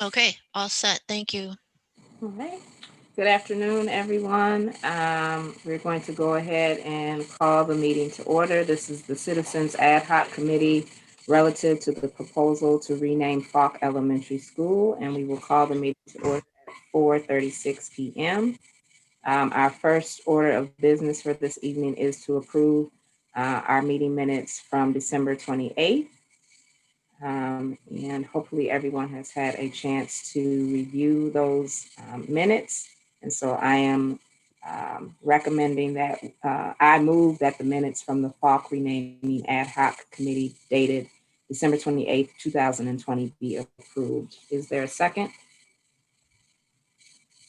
Okay, all set. Thank you. All right. Good afternoon, everyone. We're going to go ahead and call the meeting to order. This is the Citizens Ad Hoc Committee relative to the proposal to rename Falk Elementary School, and we will call the meeting to order at 4:36 p.m. Our first order of business for this evening is to approve our meeting minutes from December 28th. And hopefully everyone has had a chance to review those minutes. And so I am recommending that I move that the minutes from the Falk Renaming Ad Hoc Committee dated December 28th, 2020 be approved. Is there a second?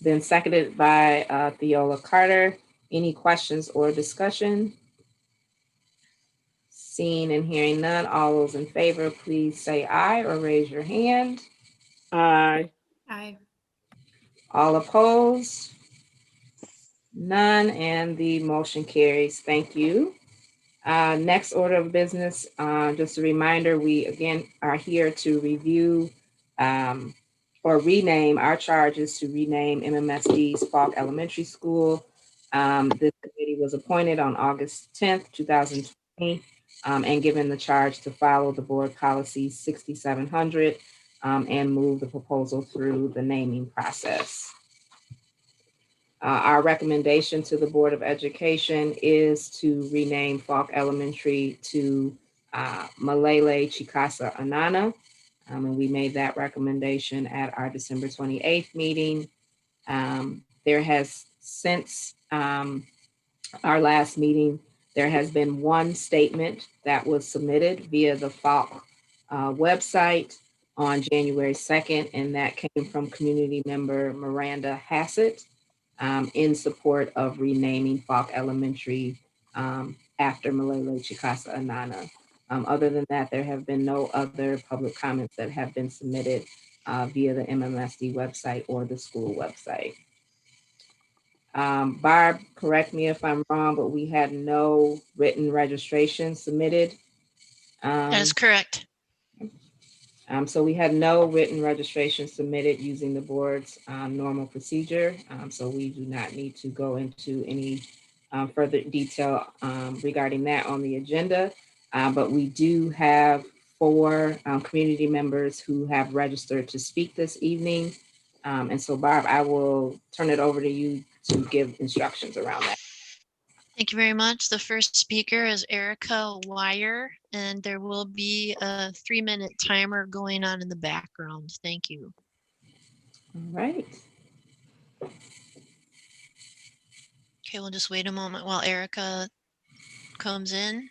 Then seconded by Theola Carter. Any questions or discussion? Seeing and hearing none, all those in favor, please say aye or raise your hand. Aye. Aye. All opposed? None, and the motion carries. Thank you. Next order of business, just a reminder, we again are here to review or rename, our charge is to rename MMSD's Falk Elementary School. This committee was appointed on August 10th, 2020, and given the charge to follow the board policy 6700 and move the proposal through the naming process. Our recommendation to the Board of Education is to rename Falk Elementary to Malele Chikasa Anana. And we made that recommendation at our December 28th meeting. There has since our last meeting, there has been one statement that was submitted via the Falk website on January 2nd, and that came from community member Miranda Hassett in support of renaming Falk Elementary after Malele Chikasa Anana. Other than that, there have been no other public comments that have been submitted via the MMSD website or the school website. Barb, correct me if I'm wrong, but we had no written registration submitted. That is correct. So we had no written registration submitted using the board's normal procedure. So we do not need to go into any further detail regarding that on the agenda. But we do have 4 community members who have registered to speak this evening. And so Barb, I will turn it over to you to give instructions around that. Thank you very much. The first speaker is Erica Wire, and there will be a 3-minute timer going on in the background. Thank you. All right. Okay, we'll just wait a moment while Erica comes in.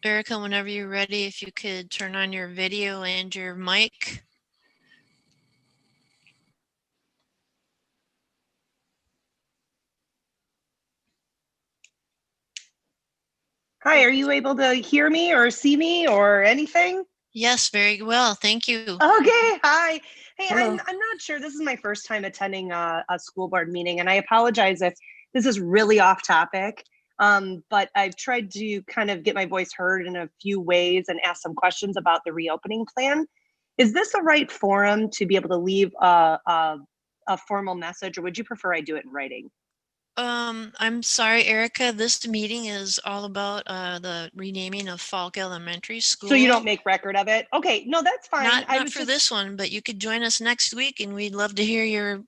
Erica, whenever you're ready, if you could turn on your video and your mic. Hi, are you able to hear me or see me or anything? Yes, very well. Thank you. Okay, hi. Hey, Hello. I'm not sure. This is my first time attending a school board meeting, and I apologize if this is really off topic. But I've tried to kind of get my voice heard in a few ways and ask some questions about the reopening plan. Is this the right forum to be able to leave a formal message, or would you prefer I do it in writing? I'm sorry, Erica, this meeting is all about the renaming of Falk Elementary School. So you don't make record of it? Okay, no, that's fine. Not for this one, but you could join us next week and we'd love to hear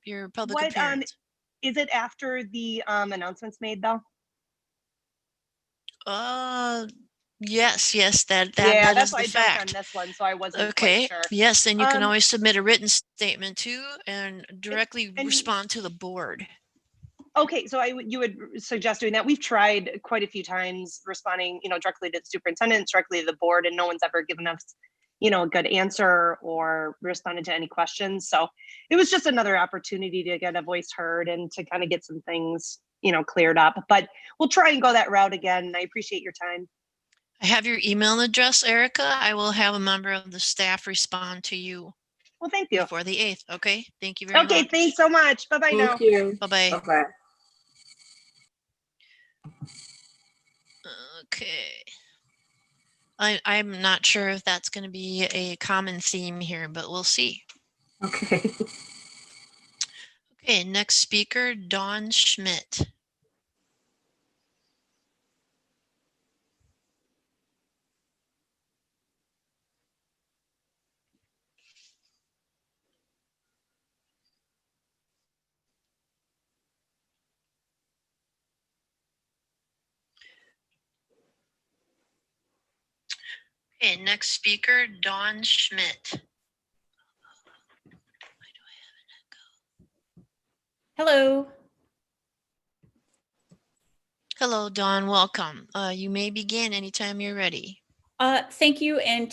your public appearance. Is it after the announcements made though? Yes, that that's is why the I jumped fact. on this one, so I wasn't Okay. quite sure. Yes, and you can always submit a written statement too and directly respond to the board. Okay, so you would suggest doing that. We've tried quite a few times responding, directly to the superintendent, directly to the board, and no one's ever given us a good answer or responded to any questions. So it was just another opportunity to get a voice heard and to kind of get some things, cleared up. But we'll try and go that route again. I appreciate your time. I have your email address, Erica. I will have a member of the staff respond to you. Well, thank you. Before the 8th. Okay. Thank you very much. Okay. Thanks so much. Bye-bye now. Thank you. Bye-bye. Bye-bye. Okay. I'm not sure if that's going to be a common theme here, but we'll see. Okay. Okay, next speaker, Dawn Schmidt. Okay, next speaker, Dawn Schmidt. Hello. Hello, Dawn. Welcome. You may begin anytime you're ready. Thank you. And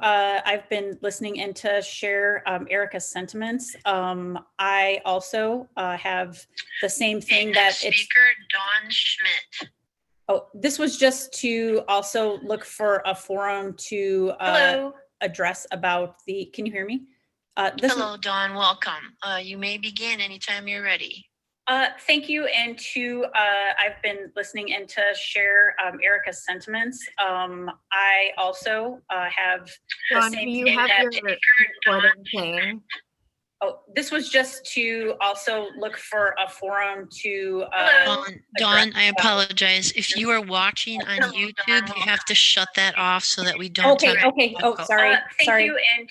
I've been listening in to share Erica's sentiments. I also have the same thing next speaker, Dawn Schmidt. Oh, this was just to also look for a forum to address about the, can you hear me? Hello, Dawn. Welcome. You may begin anytime you're ready. Thank you. And I've been listening in to share Erica's sentiments. I also have the Dawn, same do you thing have that your recording playing? Oh, this was just to also look for a forum to Dawn, I apologize. If you are watching on YouTube, you have to shut that off so that we don't. Okay. Oh, sorry. Thank you. And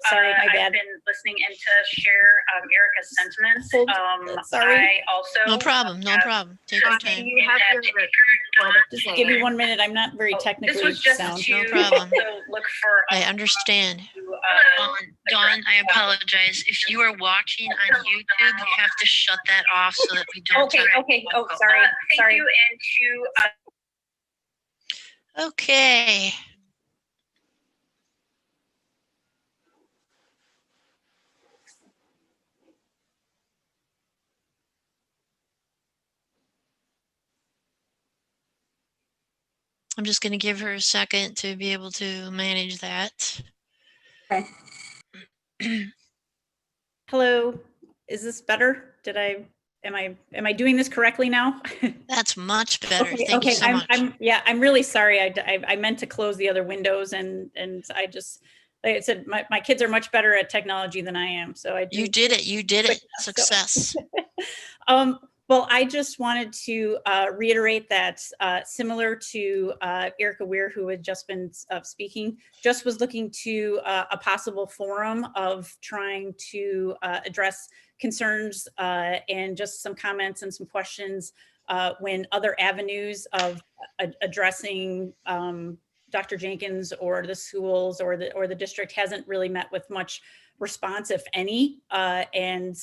Sorry, my bad. I've been listening in to share Erica's sentiments. Sorry. I also No problem. No problem. Take your Dawn, do time. you have your recording Just playing? give me 1 minute. I'm not very technically This was just sound. to No problem. look for I understand. Dawn, I apologize. If you are watching on YouTube, you have to shut that off so that we don't. Okay. Oh, sorry. Thank you. And Okay. I'm just going to give her a second to be able to manage that. Okay. Hello. Is this better? Am I doing this correctly now? That's much better. Okay, Thank you so much. I'm really sorry. I meant to close the other windows and I just, like I said, my kids are much better at technology than I am. So You did it. You did it. Success. Well, I just wanted to reiterate that similar to Erica Weir, who had just been speaking, just was looking to a possible forum of trying to address concerns and just some comments and some questions when other avenues of addressing Dr. Jenkins or the schools or the district hasn't really met with much response, if any. And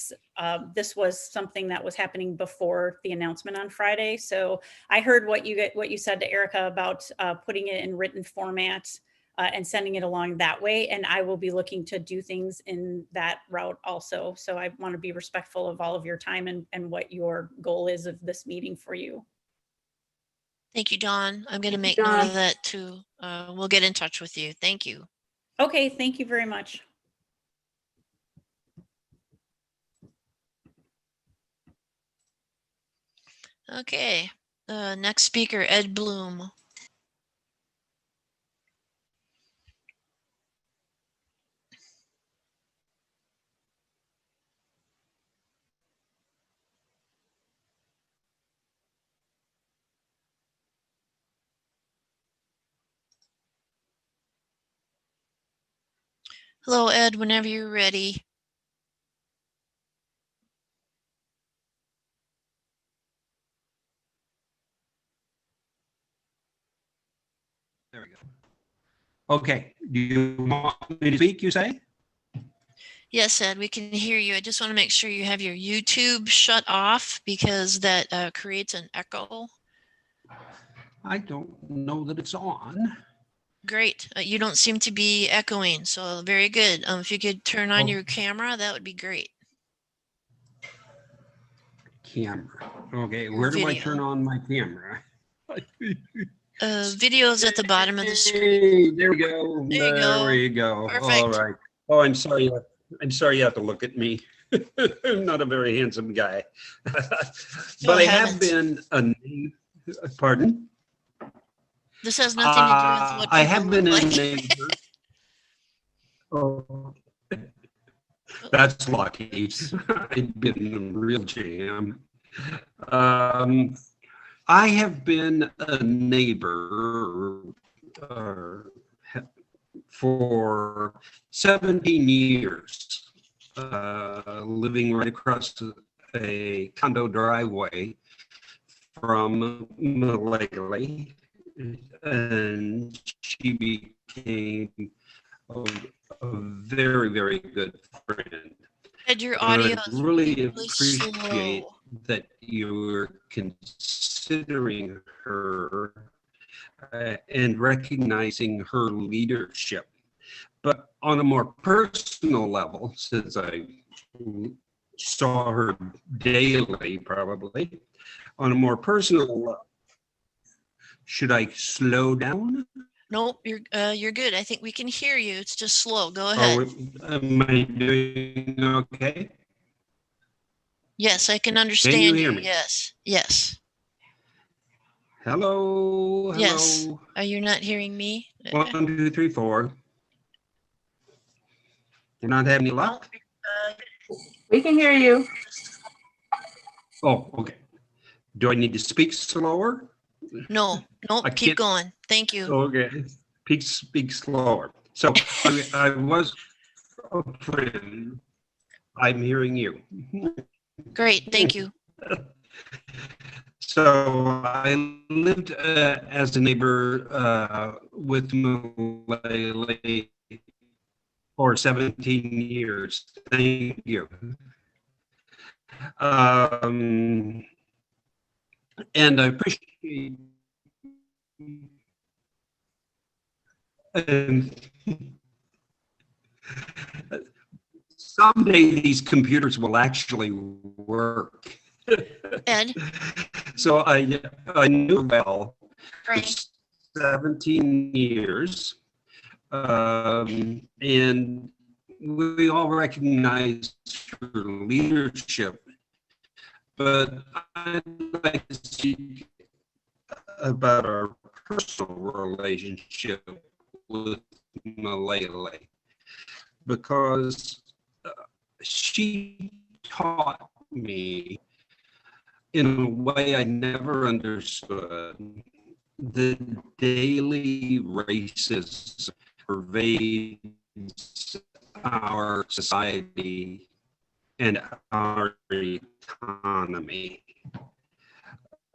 this was something that was happening before the announcement on Friday. So I heard what you said to Erica about putting it in written format and sending it along that way. And I will be looking to do things in that route also. So I want to be respectful of all of your time and what your goal is of this meeting for you. Thank you, Dawn. I'm going to make note of that too. We'll get in touch with you. Thank you. Okay, thank you very much. Okay, next speaker, Ed Bloom. Hello, Ed, whenever you're ready. There we go. Okay, do you want me to speak, you say? Yes, Ed, we can hear you. I just want to make sure you have your YouTube shut off because that creates an echo. I don't know that it's on. Great. You don't seem to be echoing, so very good. If you could turn on Oh. your camera, that would be great. Camera. Okay, Your where do I video. turn on my camera? Video's at the bottom of the screen. Hey, there we go. There you There go. we go. Perfect. All right. Oh, I'm sorry. I'm sorry you have to look at me. I'm not a very handsome guy. But I have been pardon? This has nothing to do with what I people have look been a like. neighbor. Oh, that's lucky. I've been in a real jam. I have been a neighbor for 17 years, living right across a condo driveway from Malele, and she became a very, very good friend. And your audio I is really really appreciate slow. that you're considering her and recognizing her leadership. But on a more personal level, since I saw her daily, probably, on a more personal level, should I slow down? Nope, you're good. I think we can hear you. It's just slow. Go Or ahead. am I doing okay? Yes, I can Can you understand hear you. me? Yes. Yes. Hello, Yes. hello. Are you not hearing me? 1, 2, 3, 4. You're not having any luck? We can hear you. Oh, okay. Do I need to speak slower? No, nope, I keep can't- going. Thank you. Okay, speak slower. So I was a friend. I'm hearing you. Great, thank you. So I lived as a neighbor with Malele for 17 years. Thank you. And I appreciate someday these computers will actually work. Ed? So I knew well for Right. 17 years, and we all recognized her leadership. But I'd like to speak about our personal relationship with Malele, because she taught me in a way I never understood the daily racism pervades our society and our economy,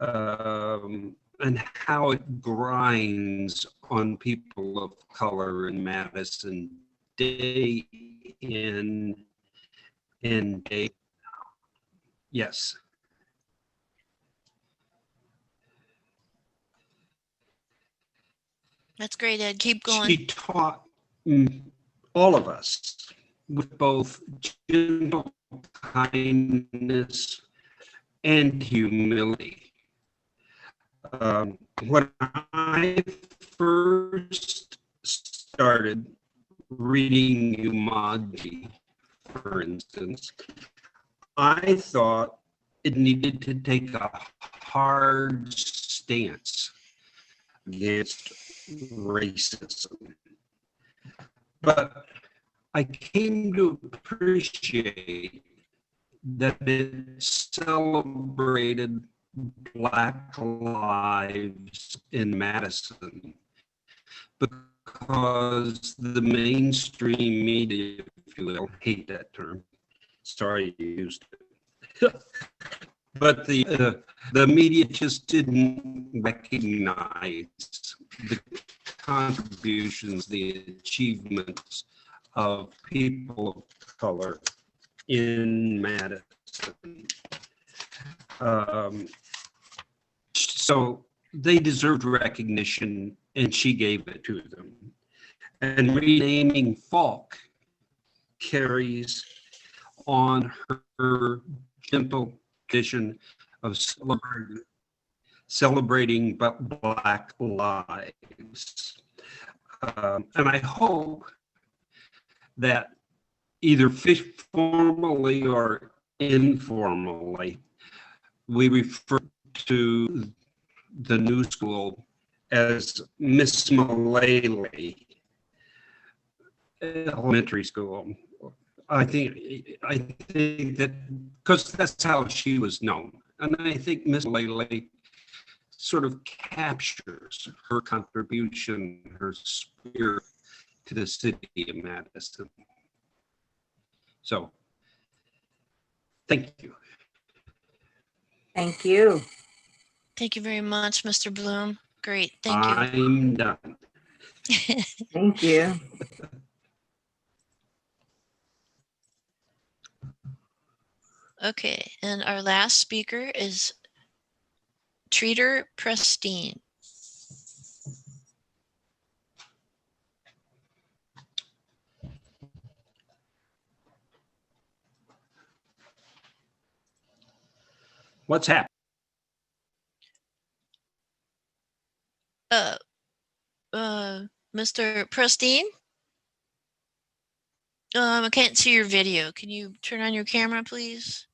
and how it grinds on people of color in Madison day in and day out. Yes. That's great, Ed. Keep going. She taught all of us with both gentle kindness and humility. When I first started reading Umaji, for instance, I thought it needed to take a hard stance against racism. But I came to appreciate that it celebrated Black lives in Madison because the mainstream media, if you will, hate that term. Sorry you used it. But the media just didn't recognize the contributions, the achievements of people of color in Madison. So they deserved recognition and she gave it to them. And renaming Falk carries on her gentle tradition of celebrating Black lives. And I hope that either formally or informally, we refer to the new school as Miss Mullally Elementary School. I think that because that's how she was known, and I think Miss Mullally sort of captures her contribution, her spirit to the city of Madison. So, thank you. Thank you. Thank you very much, Mr. Bloom. Great, thank you. I'm done. Thank you. Okay, and our last speaker is Treater Prestine. What's happening? Mr. Prestine? I can't see your video. Can you turn on your camera, please?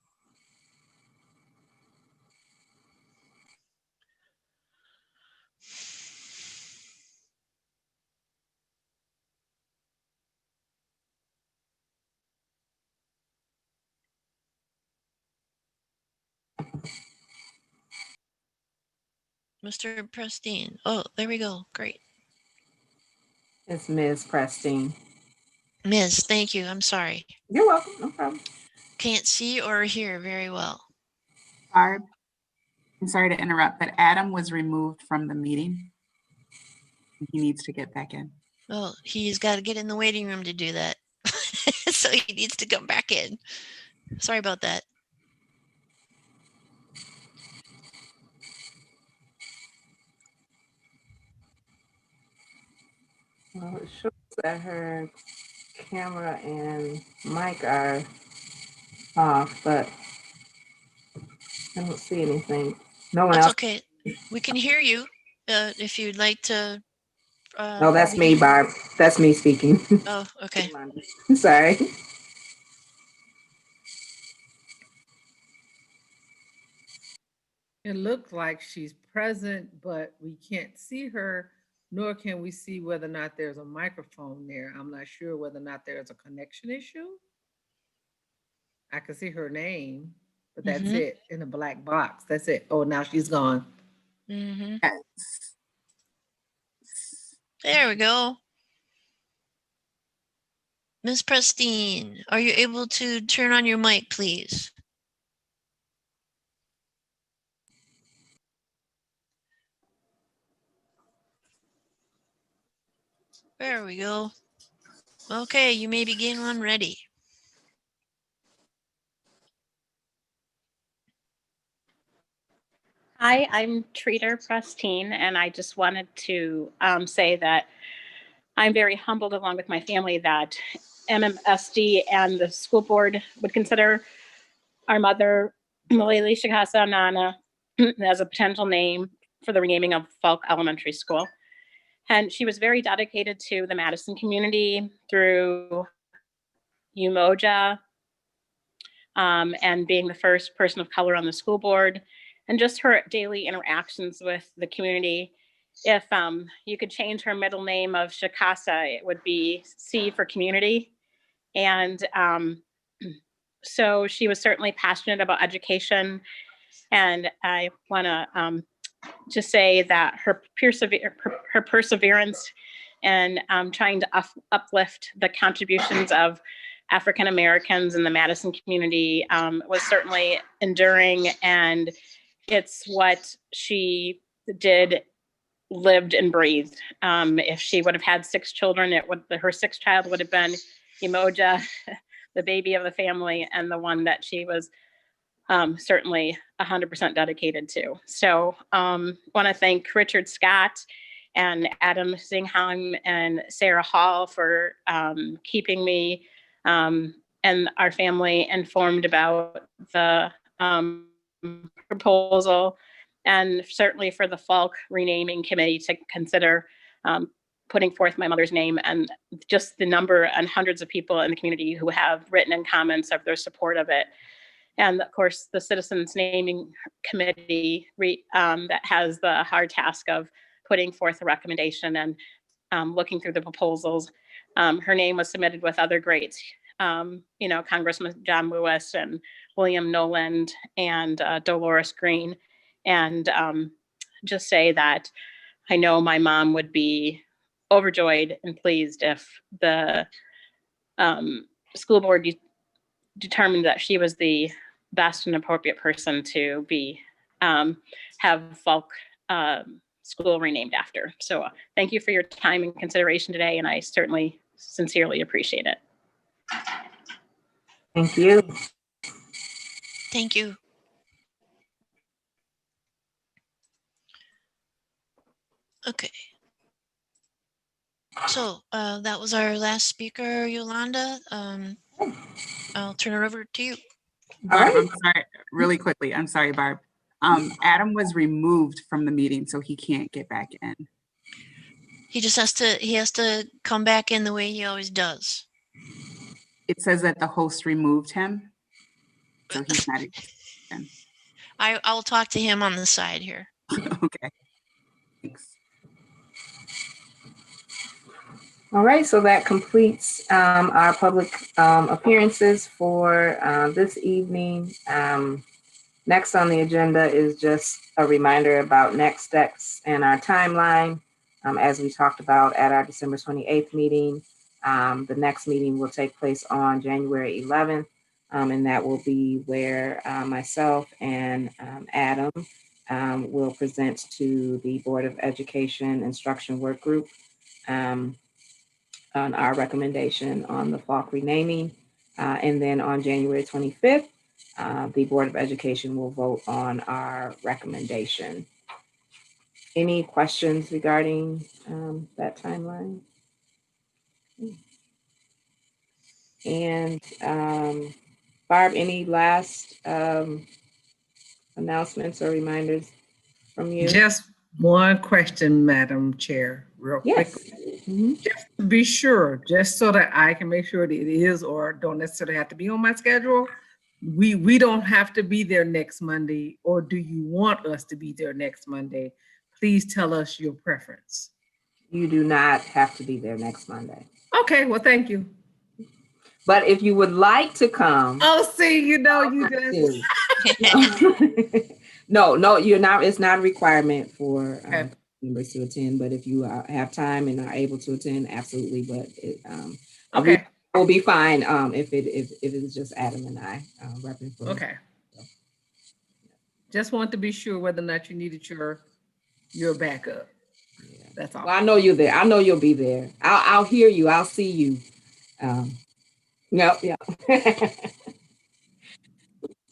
Mr. Prestine. Oh, there we go. Great. It's Ms. Prestine. Ms., thank you. I'm sorry. You're welcome. No problem. Can't see or hear very well. Barb, I'm sorry to interrupt, but Adam was removed from the meeting. He needs to get back in. Well, he's got to get in the waiting room to do that. So he needs to come back in. Sorry about that. Well, it shows that her camera and mic are off, but I don't see anything. No one That's else. okay. We can hear you if you'd like to. No, that's me, Barb. That's me speaking. Oh, okay. Sorry. It looks like she's present, but we can't see her, nor can we see whether or not there's a microphone there. I'm not sure whether or not there's a connection issue. I can see her name, but that's it in a black box. That's it. Oh, now she's gone. Yes. There we go. Ms. Prestine, are you able to turn on your mic, please? There we go. Okay, you may begin when ready. Hi, I'm Treater Prestine, and I just wanted to say that I'm very humbled, along with my family, that MMSD and the school board would consider our mother, Malali Shikasa Nana, as a potential name for the renaming of Falk Elementary School. And she was very dedicated to the Madison community through Umoja and being the first person of color on the school board, and just her daily interactions with the community. If you could change her middle name of Shikasa, it would be C for community. And so she was certainly passionate about education. And I want to just say that her perseverance and trying to uplift the contributions of African Americans in the Madison community was certainly enduring, and it's what she did, lived and breathed. If she would have had 6 children, her 6th child would have been Umoja, the baby of the family, and the one that she was certainly 100% dedicated to. So want to thank Richard Scott and Adam Singheim and Sarah Hall for keeping me and our family informed about the proposal, and certainly for the Falk renaming committee to consider putting forth my mother's name, and just the number and hundreds of people in the community who have written in comments of their support of it. And of course, the Citizens Naming Committee that has the hard task of putting forth a recommendation and looking through the proposals. Her name was submitted with other greats, Congressman John Lewis and William Noland and Dolores Green. And just say that I know my mom would be overjoyed and pleased if the school board determined that she was the best and appropriate person to be have Falk school renamed after. So thank you for your time and consideration today, and I certainly sincerely appreciate it. Thank you. Thank you. Okay. So that was our last speaker, Yolanda. I'll turn it over to you. Barb, I'm sorry, really quickly. I'm sorry, Barb. Adam was removed from the meeting, so he can't get back in. He just has to come back in the way he always does. It says that the host removed him, so he's not in. I'll talk to him on the side here. Okay. Thanks. All right, so that completes our public appearances for this evening. Next on the agenda is just a reminder about next steps and our timeline. As we talked about at our December 28th meeting, the next meeting will take place on January 11th, and that will be where myself and Adam will present to the Board of Education Instruction Work Group on our recommendation on the Falk renaming. And then on January 25th, the Board of Education will vote on our recommendation. Any questions regarding that timeline? And Barb, any last announcements or reminders from you? Just one question, Madam Chair, real Yes. quick. Mm-hmm. Just to be sure, just so that I can make sure that it is or don't necessarily have to be on my schedule. We don't have to be there next Monday, or do you want us to be there next Monday? Please tell us your preference. You do not have to be there next Monday. Okay, well, thank you. But if you would like to come. Oh, see, you just. No, you're not. It's not a requirement for Okay. members to attend, but if you have time and are able to attend, absolutely. But it Okay. will be fine if it is just Adam and I repping for. Okay. Just want to be sure whether or not you needed your backup. Yeah. That's all. Well, I know you're there. I know you'll be there. I'll hear you. I'll see you. Yeah.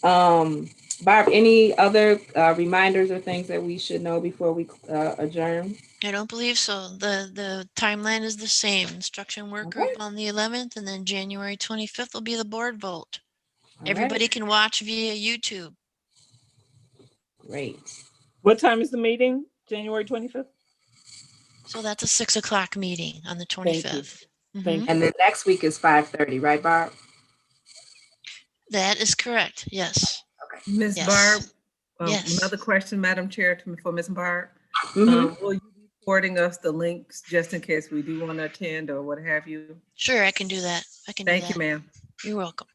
Barb, any other reminders or things that we should know before we adjourn? I don't believe so. The timeline is the same. Instruction work group on the 11th, and then January 25th will be the board vote. Everybody can watch via YouTube. Great. What time is the meeting? January 25th? So that's a 6 o'clock meeting on the 25th. Thank you. And then next week is 5:30, right, Barb? That is correct. Yes. Okay. Ms. Yes. Barb, Yes. Another question, Madam Chair, for Ms. Barb. Mm-hmm. Will you be forwarding us the links just in case we do want to attend or what have you? Sure, I can do that. Thank you, ma'am. You're welcome.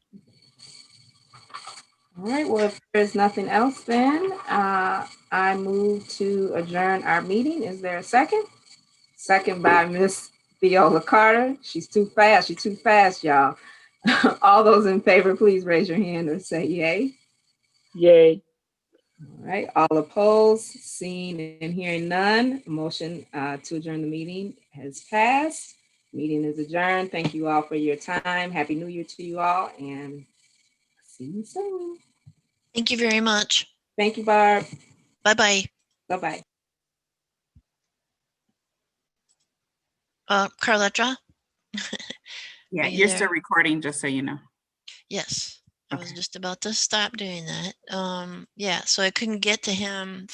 All right. Well, if there's nothing else, then I move to adjourn our meeting. Is there a second? Second by Miss Viola Carter. She's too fast. She's too fast, y'all. All those in favor, please raise your hand or say yay. Yay. All right. All opposed, seeing and hearing none. Motion to adjourn the meeting has passed. Meeting is adjourned. Thank you all for your time. Happy New Year to you all, and see you soon. Thank you very much. Thank you, Barb. Bye-bye. Bye-bye. Carletra? Yeah, Are you you're there? still recording, just so you know. Yes, I was Okay. just about to stop doing that. Yeah, so I couldn't get to him